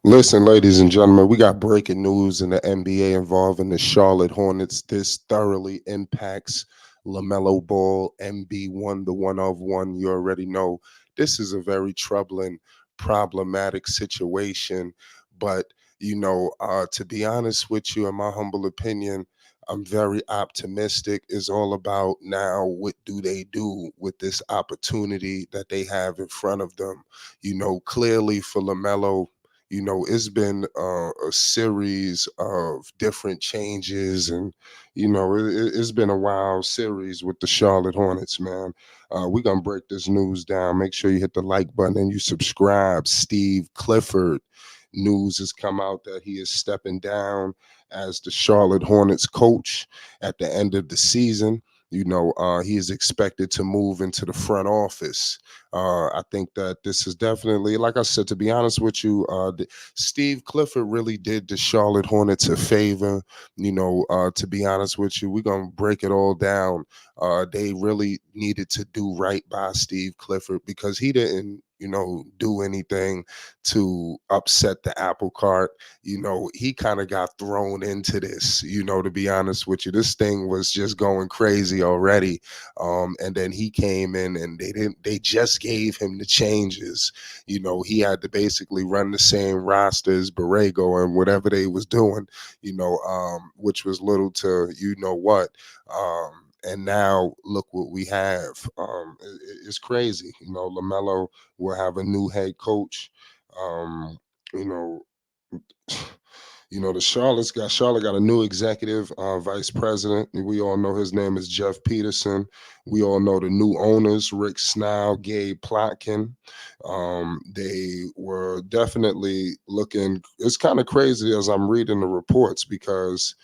Listen, ladies and gentlemen, we got breaking news in the NBA involving the Charlotte Hornets. This thoroughly impacts Lamelo Ball, MB1, the one of one. You already know this is a very troubling, problematic situation. But, to be honest with you, in my humble opinion, I'm very optimistic. It's all about now what do they do with this opportunity that they have in front of them. Clearly for LaMelo, it's been a series of different changes, and it's been a wild series with the Charlotte Hornets, man. We're gonna break this news down. Make sure you hit the like button and you subscribe. Steve Clifford, news has come out that he is stepping down as the Charlotte Hornets coach at the end of the season. He is expected to move into the front office. I think that this is definitely, like I said, to be honest with you, Steve Clifford really did the Charlotte Hornets a favor. To be honest with you, we're gonna break it all down. They really needed to do right by Steve Clifford because he didn't, do anything to upset the apple cart. He kind of got thrown into this. To be honest with you, this thing was just going crazy already. And then he came in and they just gave him the changes. He had to basically run the same roster as Borrego and whatever they was doing, which was little to what. And now look what we have. It's crazy. LaMelo will have a new head coach. Um, you know, the Charlotte got a new executive vice president. We all know his name is Jeff Peterson. We all know the new owners, Rick Snell, Gabe Plotkin. They were definitely looking. It's kind of crazy as I'm reading the reports because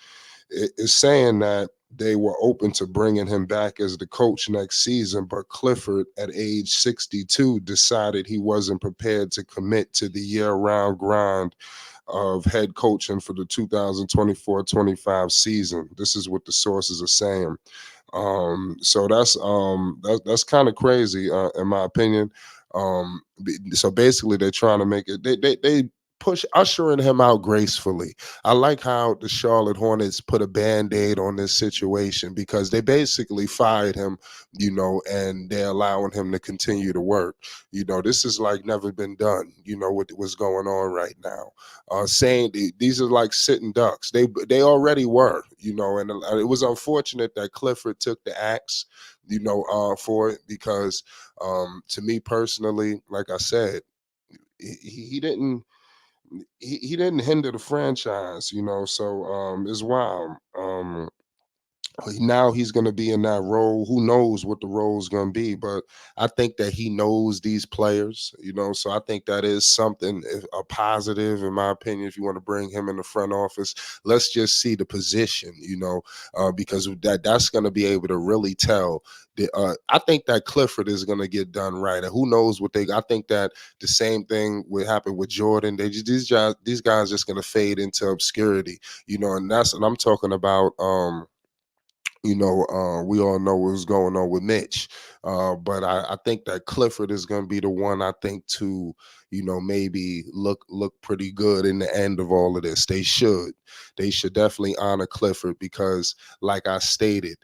it's saying that they were open to bringing him back as the coach next season, but Clifford, at age 62, decided he wasn't prepared to commit to the year-round grind of head coaching for the 2024-25 season. This is what the sources are saying. So that's kind of crazy, in my opinion. So basically, they're trying to make it. They push ushering him out gracefully. I like how the Charlotte Hornets put a band-aid on this situation because they basically fired him, and they're allowing him to continue to work. This is like never been done. What's going on right now. Saying these are like sitting ducks. They already were, and it was unfortunate that Clifford took the axe, for it because, to me personally, like I said, he didn't he didn't hinder the franchise, so it's wild. Now he's going to be in that role. Who knows what the role is going to be? But I think that he knows these players, So I think that is something, a positive, in my opinion. If you want to bring him in the front office, let's just see the position, because that's going to be able to really tell. I think that Clifford is going to get done right, and who knows what they. I think that the same thing would happen with Jordan. These guys just going to fade into obscurity, and that's what I'm talking about. We all know what's going on with Mitch. But I think that Clifford is going to be the one, I think, to, maybe look pretty good in the end of all of this. They should definitely honor Clifford because, like I stated,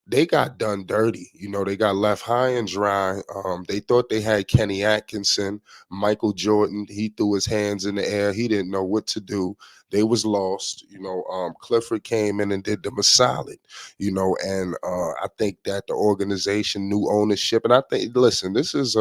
they got done dirty. They got left high and dry. They thought they had Kenny Atkinson, Michael Jordan. He threw his hands in the air. He didn't know what to do. They was lost. Clifford came in and did them a solid. And I think that the organization, new ownership, and I think, listen, this is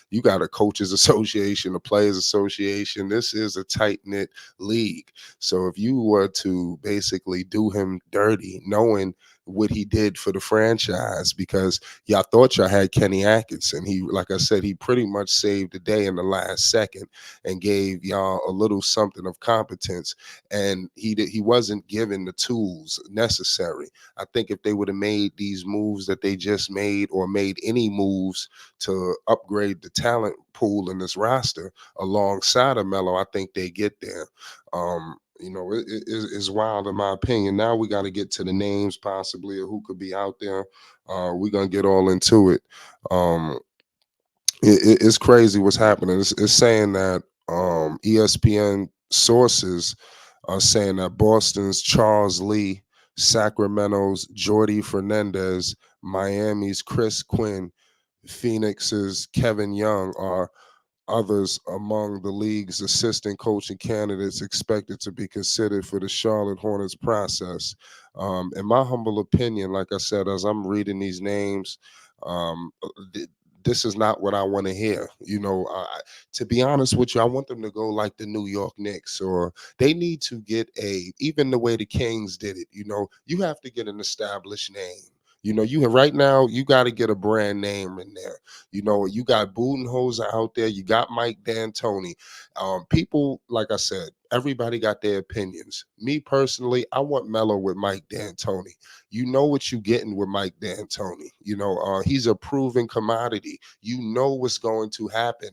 you got a coaches association, a players association. This is a tight knit league. So if you were to basically do him dirty, knowing what he did for the franchise, because y'all thought y'all had Kenny Atkinson. He, like I said, he pretty much saved the day in the last second and gave y'all a little something of competence. And he wasn't given the tools necessary. I think if they would have made these moves that they just made, or made any moves to upgrade the talent pool in this roster alongside of Melo, I think they get there. It's wild in my opinion. Now we got to get to the names possibly of who could be out there. We're gonna get all into it. It's crazy what's happening. It's saying that ESPN sources are saying that Boston's Charles Lee, Sacramento's Jordy Fernandez, Miami's Chris Quinn, Phoenix's Kevin Young are others among the league's assistant coaching candidates expected to be considered for the Charlotte Hornets process. In my humble opinion, like I said, as I'm reading these names, um, th- this is not what I want to hear. To be honest with you, I want them to go like the New York Knicks, or they need to get even the way the Kings did it. You have to get an established name. You right now you got to get a brand name in there. You got Budenholzer out there. You got Mike D'Antoni. People, like I said, everybody got their opinions. Me personally, I want Melo with Mike D'Antoni. You know what you're getting with Mike D'Antoni. He's a proven commodity. You know what's going to happen.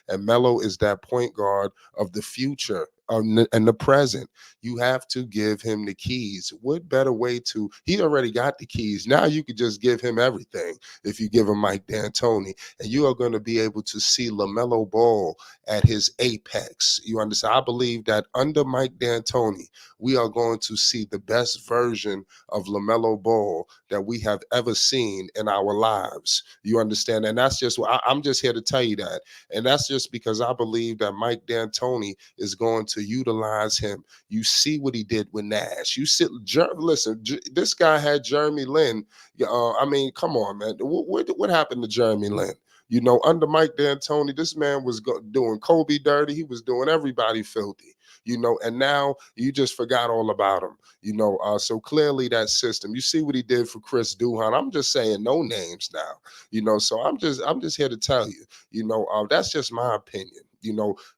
And Melo is that point guard of the future and the present. You have to give him the keys. What better way to? He already got the keys. Now you could just give him everything if you give him Mike D'Antoni, and you are going to be able to see Lamelo Ball at his apex. You understand? I believe that under Mike D'Antoni, we are going to see the best version of Lamelo Ball that we have ever seen in our lives. You understand? And that's just I'm just here to tell you that, and that's just because I believe that Mike D'Antoni is going to utilize him. You see what he did with Nash. Listen, this guy had Jeremy Lin. I mean, come on, man. What happened to Jeremy Lin? Under Mike D'Antoni, this man was doing Kobe dirty. He was doing everybody filthy. And now you just forgot all about him. So clearly that system. You see what he did for Chris Duhon. I'm just saying no names now. So I'm just here to tell you. That's just my opinion.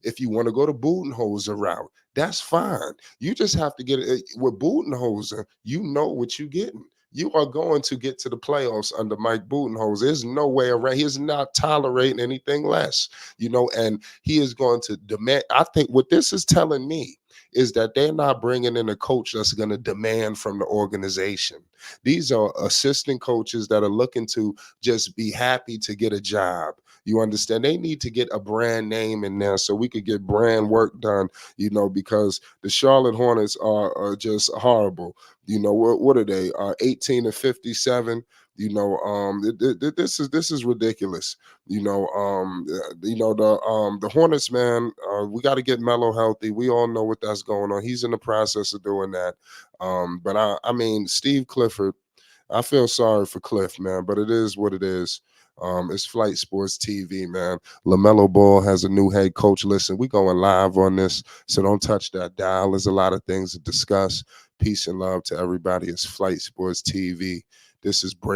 If you want to go to Budenholzer route, that's fine. You just have to get it with Budenholzer. You know what you're getting. You are going to get to the playoffs under Mike Budenholzer. There's no way around. He is not tolerating anything less, and he is going to demand. I think what this is telling me is that they're not bringing in a coach that's going to demand from the organization. These are assistant coaches that are looking to just be happy to get a job. You understand? They need to get a brand name in there so we could get brand work done, because the Charlotte Hornets are just horrible. What are they? 18-57. This is ridiculous. The Hornets, man. We got to get Melo healthy. We all know what that's going on. He's in the process of doing that. But I mean, Steve Clifford. I feel sorry for Cliff, man, but it is what it is. It's Flight Sports TV, man. LaMelo Ball has a new head coach. Listen, we going live on this, so don't touch that dial. There's a lot of things to discuss. Peace and love to everybody. It's Flight Sports TV. This is